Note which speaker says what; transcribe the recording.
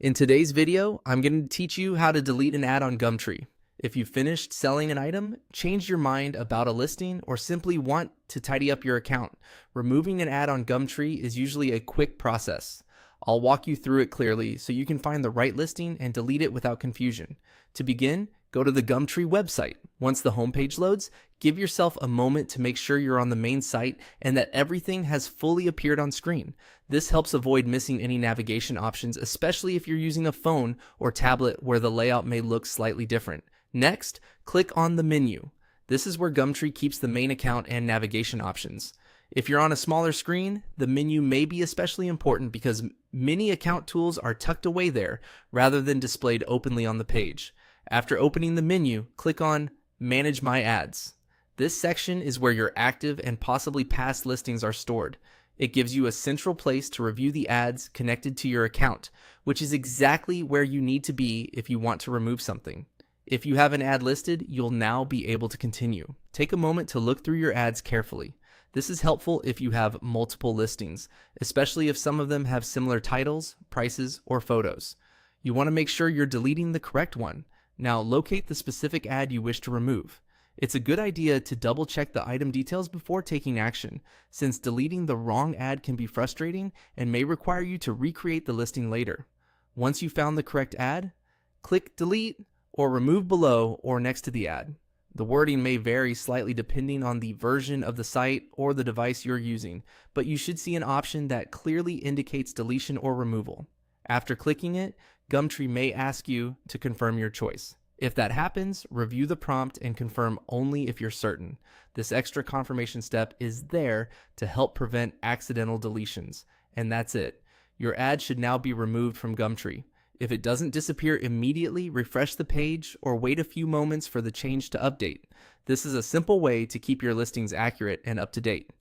Speaker 1: In today's video, I'm going to teach you how to delete an ad on Gumtree. If you've finished selling an item, changed your mind about a listing, or simply want to tidy up your account, removing an ad on Gumtree is usually a quick process. I'll walk you through it clearly so you can find the right listing and delete it without confusion. To begin, go to the Gumtree website. Once the homepage loads, give yourself a moment to make sure you're on the main site and that everything has fully appeared on screen. This helps avoid missing any navigation options, especially if you're using a phone or tablet where the layout may look slightly different. Next, click on the menu. This is where Gumtree keeps the main account and navigation options. If you're on a smaller screen, the menu may be especially important because many account tools are tucked away there rather than displayed openly on the page. After opening the menu, click on Manage My Ads. This section is where your active and possibly past listings are stored. It gives you a central place to review the ads connected to your account, which is exactly where you need to be if you want to remove something. If you have an ad listed, you'll now be able to continue. Take a moment to look through your ads carefully. This is helpful if you have multiple listings, especially if some of them have similar titles, prices, or photos. You want to make sure you're deleting the correct one. Now locate the specific ad you wish to remove. It's a good idea to double check the item details before taking action, since deleting the wrong ad can be frustrating and may require you to recreate the listing later. Once you found the correct ad, click Delete or Remove below or next to the ad. The wording may vary slightly depending on the version of the site or the device you're using, but you should see an option that clearly indicates deletion or removal. After clicking it, Gumtree may ask you to confirm your choice. If that happens, review the prompt and confirm only if you're certain. This extra confirmation step is there to help prevent accidental deletions. And that's it. Your ad should now be removed from Gumtree. If it doesn't disappear immediately, refresh the page or wait a few moments for the change to update. This is a simple way to keep your listings accurate and up to date.